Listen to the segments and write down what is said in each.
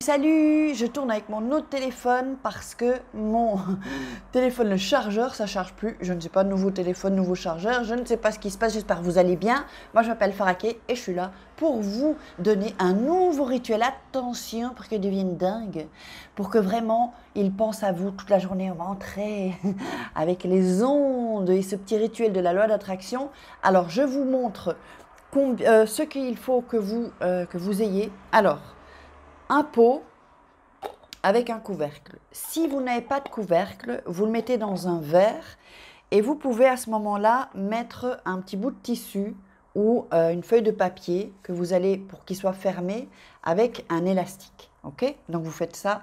salut! Je tourne avec mon autre téléphone parce que mon téléphone, le chargeur, ça ne charge plus. Je ne sais pas, nouveau téléphone, nouveau chargeur. Je ne sais pas ce qui se passe, j'espère que vous allez bien. Moi, je m'appelle Faraké et je suis là pour vous donner un nouveau rituel. Attention pour qu'il devienne dingue, pour que vraiment il pense à vous toute la journée. On va entrer avec les ondes et ce petit rituel de la loi d'attraction. Alors, je vous montre ce qu'il faut que vous ayez. Alors, un pot avec un couvercle. Si vous n'avez pas de couvercle, vous le mettez dans un verre et vous pouvez à ce moment-là mettre un petit bout de tissu ou une feuille de papier que vous allez, pour qu'il soit fermé, avec un élastique. Ok? Donc vous faites ça.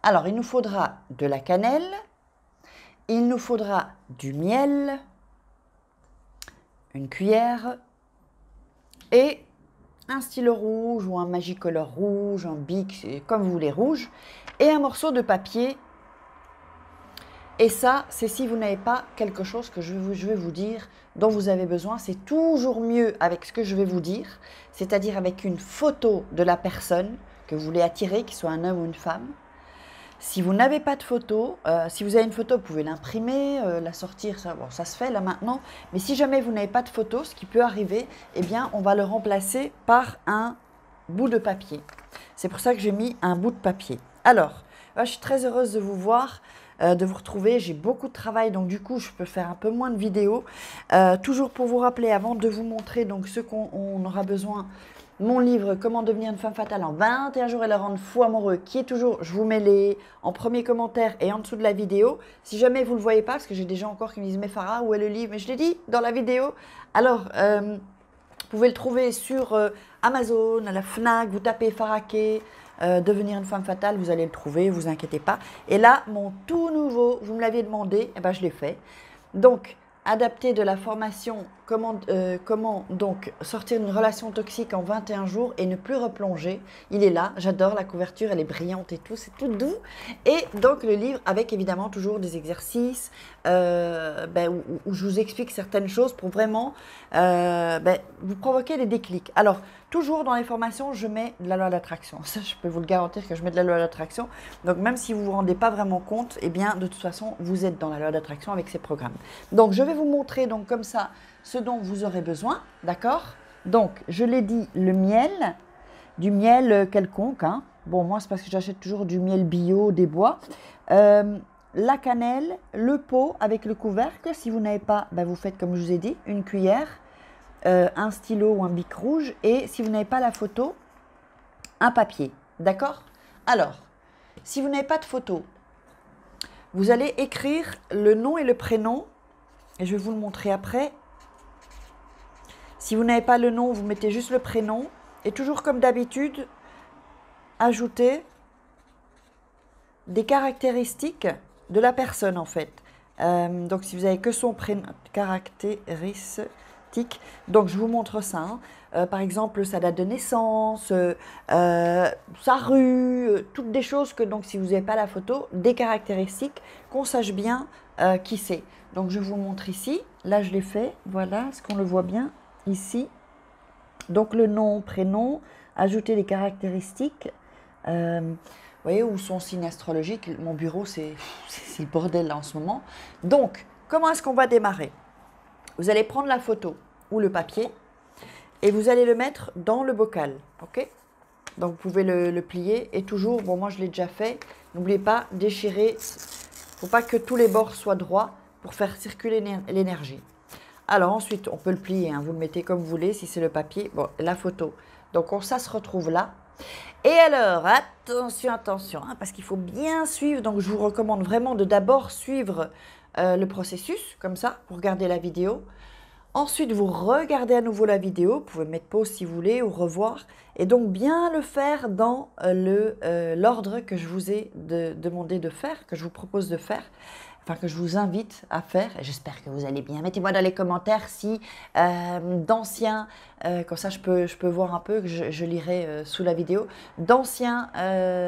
Alors il nous faudra de la cannelle, il nous faudra du miel, une cuillère et un stylo rouge ou un Magicolor rouge, un bic, comme vous voulez, rouge, et un morceau de papier. Et ça, c'est si vous n'avez pas quelque chose que je vais vous dire dont vous avez besoin. C'est toujours mieux avec ce que je vais vous dire, c'est-à-dire avec une photo de la personne que vous voulez attirer, qu'il soit un homme ou une femme. Si vous n'avez pas de photo, si vous avez une photo, vous pouvez l'imprimer, la sortir, ça, bon, ça se fait là maintenant. Mais si jamais vous n'avez pas de photo, ce qui peut arriver, eh bien, on va le remplacer par un bout de papier. C'est pour ça que j'ai mis un bout de papier. Alors, je suis très heureuse de vous voir, de vous retrouver. J'ai beaucoup de travail, donc du coup, je peux faire un peu moins de vidéos. Toujours pour vous rappeler, avant de vous montrer donc ce qu'on aura besoin, mon livre « Comment devenir une femme fatale en 21 jours et la rendre fou amoureux » qui est toujours, je vous mets les en premier commentaire et en dessous de la vidéo. Si jamais vous ne le voyez pas, parce que j'ai des gens encore qui me disent « Mais Farah, où est le livre ?» Mais je l'ai dit dans la vidéo. Alors, vous pouvez le trouver sur Amazon, à la Fnac, vous tapez Faraké, devenir une femme fatale, vous allez le trouver, vous inquiétez pas. Et là, mon tout nouveau, vous me l'aviez demandé, eh ben, je l'ai fait. Donc, adapté de la formation comment donc sortir d'une relation toxique en 21 jours et ne plus replonger. Il est là, j'adore la couverture, elle est brillante et tout, c'est tout doux. Et donc le livre avec évidemment toujours des exercices où je vous explique certaines choses pour vraiment vous provoquer des déclics. Alors, toujours dans les formations, je mets de la loi d'attraction. Ça, je peux vous le garantir que je mets de la loi d'attraction. Donc, même si vous ne vous rendez pas vraiment compte, eh bien, de toute façon, vous êtes dans la loi d'attraction avec ces programmes. Donc, je vais vous montrer donc comme ça ce dont vous aurez besoin, d'accord? Donc, je l'ai dit, le miel, du miel quelconque. Hein. Bon, moi, c'est parce que j'achète toujours du miel bio, des bois. La cannelle, le pot avec le couvercle. Si vous n'avez pas, vous faites comme je vous ai dit, une cuillère, un stylo ou un bic rouge. Et si vous n'avez pas la photo, un papier. D'accord? Alors, si vous n'avez pas de photo, vous allez écrire le nom et le prénom. Et je vais vous le montrer après. Si vous n'avez pas le nom, vous mettez juste le prénom. Et toujours comme d'habitude, ajoutez des caractéristiques de la personne en fait. Donc si vous avez que son prénom, caractéristique, donc je vous montre ça. Hein. Par exemple, sa date de naissance, sa rue, toutes des choses que donc si vous n'avez pas la photo, des caractéristiques qu'on sache bien qui c'est. Donc je vous montre ici. Là je l'ai fait. Voilà, est-ce qu'on le voit bien ici? Donc le nom, prénom, ajouter des caractéristiques. Vous voyez, ou son signe astrologique. Mon bureau, c'est le bordel là en ce moment. Donc, comment est-ce qu'on va démarrer? Vous allez prendre la photo ou le papier et vous allez le mettre dans le bocal. Ok? Donc, vous pouvez le plier et toujours, bon, moi je l'ai déjà fait. N'oubliez pas, déchirer. Il ne faut pas que tous les bords soient droits pour faire circuler l'énergie. Alors ensuite, on peut le plier, hein, vous le mettez comme vous voulez, si c'est le papier, bon, la photo. Donc ça se retrouve là. Et alors, attention, attention, hein, parce qu'il faut bien suivre, donc je vous recommande vraiment de d'abord suivre le processus, comme ça, pour regarder la vidéo. Ensuite, vous regardez à nouveau la vidéo, vous pouvez mettre pause si vous voulez, ou revoir, et donc bien le faire dans l'ordre que je vous ai demandé de faire, que je vous propose de faire. Enfin, que je vous invite à faire, et j'espère que vous allez bien. Mettez-moi dans les commentaires si d'anciens, comme ça je peux voir un peu, que je lirai sous la vidéo, d'anciens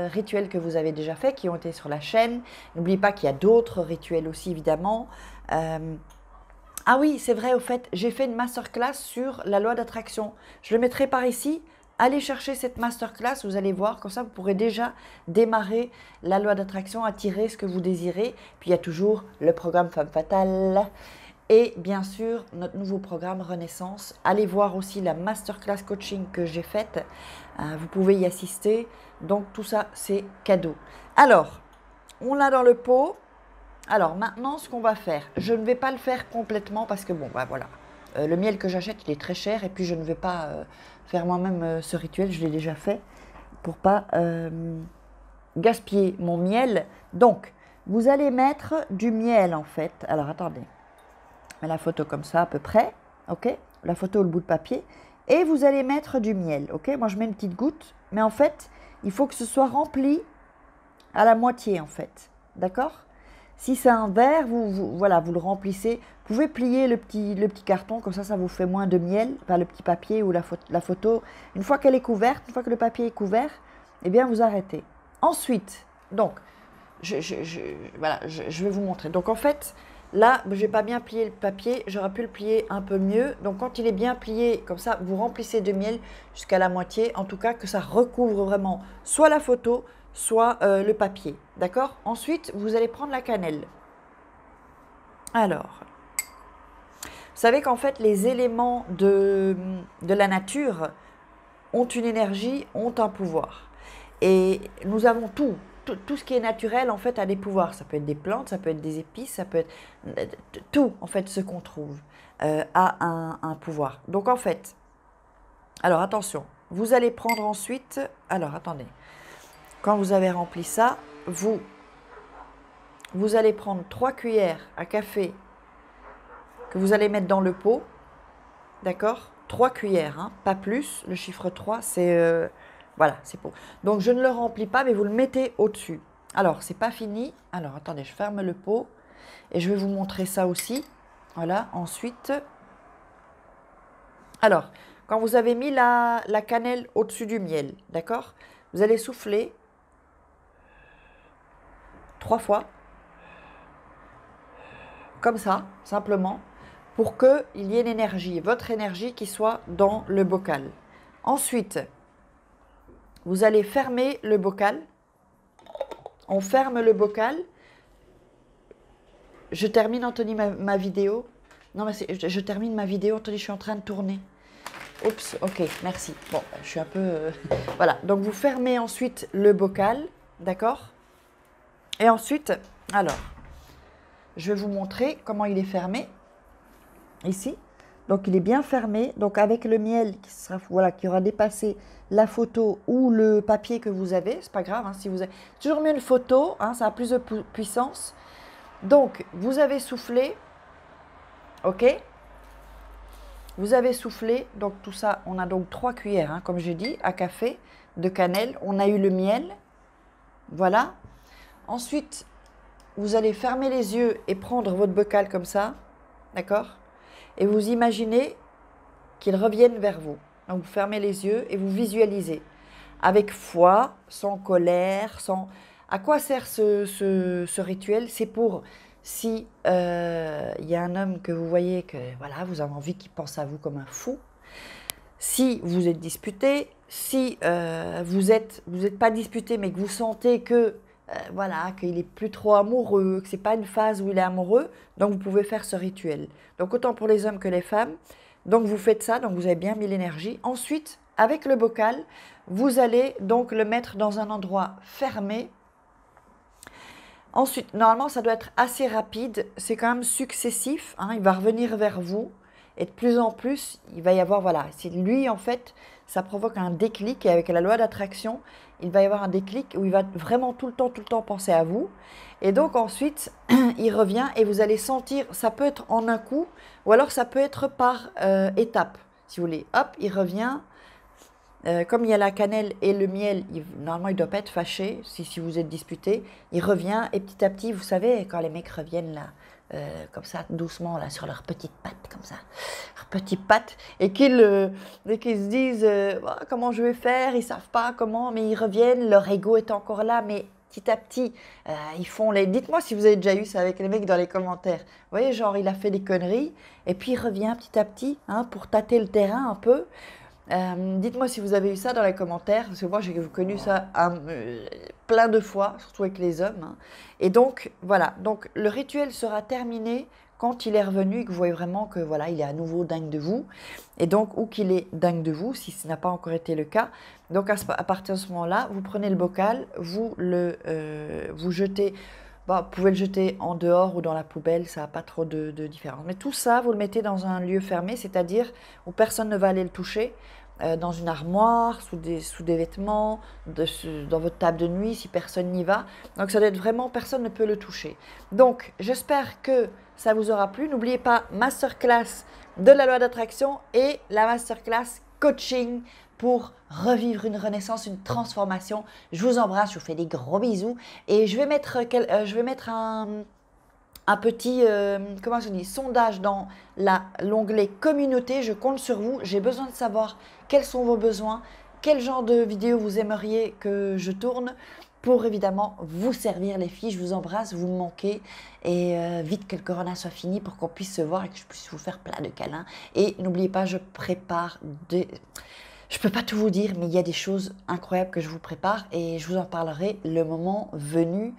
rituels que vous avez déjà faits, qui ont été sur la chaîne. N'oubliez pas qu'il y a d'autres rituels aussi, évidemment. Ah oui, c'est vrai, au fait, j'ai fait une masterclass sur la loi d'attraction. Je le mettrai par ici, allez chercher cette masterclass, vous allez voir, comme ça vous pourrez déjà démarrer la loi d'attraction, attirer ce que vous désirez. Puis il y a toujours le programme Femme Fatale et bien sûr notre nouveau programme Renaissance. Allez voir aussi la masterclass coaching que j'ai faite, vous pouvez y assister. Donc tout ça c'est cadeau. Alors, on l'a dans le pot. Alors maintenant ce qu'on va faire, je ne vais pas le faire complètement parce que bon, bah voilà. Le miel que j'achète, il est très cher et puis je ne vais pas faire moi-même ce rituel, je l'ai déjà fait pour pas gaspiller mon miel. Donc, vous allez mettre du miel en fait. Alors, attendez, je mets la photo comme ça à peu près, ok? La photo ou le bout de papier. Et vous allez mettre du miel, ok? Moi, je mets une petite goutte, mais en fait, il faut que ce soit rempli à la moitié en fait, d'accord? Si c'est un verre, voilà, vous le remplissez. Vous pouvez plier le petit carton, comme ça vous fait moins de miel, enfin le petit papier ou la photo. Une fois qu'elle est couverte, une fois que le papier est couvert, eh bien vous arrêtez. Ensuite, donc, voilà, je vais vous montrer. Donc en fait, là, je n'ai pas bien plié le papier, j'aurais pu le plier un peu mieux. Donc quand il est bien plié, comme ça, vous remplissez de miel jusqu'à la moitié, en tout cas que ça recouvre vraiment soit la photo, soit le papier, d'accord? Ensuite, vous allez prendre la cannelle. Alors, vous savez qu'en fait, les éléments de la nature ont une énergie, ont un pouvoir. Et nous avons tout ce qui est naturel, en fait, a des pouvoirs. Ça peut être des plantes, ça peut être des épices, ça peut être tout, en fait, ce qu'on trouve a un pouvoir. Donc, en fait, alors attention, vous allez prendre ensuite, alors attendez, quand vous avez rempli ça, vous allez prendre 3 cuillères à café que vous allez mettre dans le pot, d'accord? 3 cuillères, hein, pas plus. Le chiffre 3, c'est voilà, c'est pour. Donc, je ne le remplis pas, mais vous le mettez au-dessus. Alors, c'est pas fini. Alors, attendez, je ferme le pot et je vais vous montrer ça aussi. Voilà, ensuite. Alors, quand vous avez mis la cannelle au-dessus du miel, d'accord? Vous allez souffler 3 fois, comme ça, simplement, pour qu'il y ait l'énergie, votre énergie qui soit dans le bocal. Ensuite, vous allez fermer le bocal. On ferme le bocal. Je termine, Anthony, ma vidéo. Non, mais je termine ma vidéo, Anthony, je suis en train de tourner. Oups, ok, merci. Bon, je suis un peu... voilà, donc vous fermez ensuite le bocal, d'accord? Et ensuite, alors, je vais vous montrer comment il est fermé, ici. Donc, il est bien fermé. Donc, avec le miel qui sera, voilà, qui aura dépassé la photo ou le papier que vous avez, c'est pas grave, hein, si vous avez... Toujours mieux une photo, hein, ça a plus de puissance. Donc, vous avez soufflé, ok? Vous avez soufflé, donc tout ça, on a donc 3 cuillères, hein, comme j'ai dit, à café, de cannelle. On a eu le miel, voilà. Ensuite, vous allez fermer les yeux et prendre votre bocal comme ça, d'accord? Et vous imaginez qu'il revienne vers vous. Donc, vous fermez les yeux et vous visualisez. Avec foi, sans colère, sans... À quoi sert ce rituel? C'est pour, si y a un homme que vous voyez que, voilà, vous avez envie qu'il pense à vous comme un fou, si vous êtes disputé, si vous êtes pas disputé, mais que vous sentez que, voilà, qu'il est plus trop amoureux, que c'est pas une phase où il est amoureux, donc vous pouvez faire ce rituel. Donc autant pour les hommes que les femmes. Donc vous faites ça, donc vous avez bien mis l'énergie. Ensuite, avec le bocal, vous allez donc le mettre dans un endroit fermé. Ensuite, normalement, ça doit être assez rapide. C'est quand même successif, hein, il va revenir vers vous. Et de plus en plus, il va y avoir, voilà, c'est lui, en fait, ça provoque un déclic. Et avec la loi d'attraction, il va y avoir un déclic où il va vraiment tout le temps penser à vous. Et donc ensuite, il revient et vous allez sentir, ça peut être en un coup, ou alors ça peut être par étapes, si vous voulez. Hop, il revient. Comme il y a la cannelle et le miel, normalement il ne doit pas être fâché si vous êtes disputé. Il revient et petit à petit, vous savez, quand les mecs reviennent là, comme ça, doucement, là, sur leurs petites pattes, comme ça, leurs petites pattes, et qu'ils se disent oh, comment je vais faire, ils ne savent pas comment, mais ils reviennent, leur ego est encore là, mais petit à petit, ils font les... Dites-moi si vous avez déjà eu ça avec les mecs dans les commentaires. Vous voyez, genre, il a fait des conneries, et puis il revient petit à petit, hein, pour tâter le terrain un peu. Dites-moi si vous avez eu ça dans les commentaires, parce que moi j'ai connu ça plein de fois, surtout avec les hommes, hein. Et donc voilà, donc le rituel sera terminé quand il est revenu et que vous voyez vraiment que voilà, il est à nouveau dingue de vous. Et donc, ou qu'il est dingue de vous, si ce n'a pas encore été le cas. Donc à partir de ce moment-là, vous prenez le bocal, vous jetez. Bon, vous pouvez le jeter en dehors ou dans la poubelle, ça n'a pas trop de différence. Mais tout ça, vous le mettez dans un lieu fermé, c'est-à-dire où personne ne va aller le toucher, dans une armoire, sous des vêtements, dans votre table de nuit, si personne n'y va. Donc ça doit être vraiment, personne ne peut le toucher. Donc j'espère que ça vous aura plu. N'oubliez pas, masterclass de la loi d'attraction et la masterclass coaching pour revivre une renaissance, une transformation. Je vous embrasse, je vous fais des gros bisous et je vais mettre un petit comment je dis, sondage dans l'onglet communauté. Je compte sur vous, j'ai besoin de savoir quels sont vos besoins, quel genre de vidéo vous aimeriez que je tourne pour évidemment vous servir les filles. Je vous embrasse, vous me manquez et vite que le corona soit fini pour qu'on puisse se voir et que je puisse vous faire plein de câlins. Et n'oubliez pas, je prépare des... Je ne peux pas tout vous dire, mais il y a des choses incroyables que je vous prépare et je vous en parlerai le moment venu.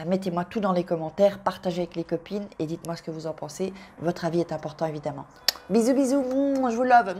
Mettez-moi tout dans les commentaires, partagez avec les copines et dites-moi ce que vous en pensez. Votre avis est important évidemment. Bisous, bisous, je vous love.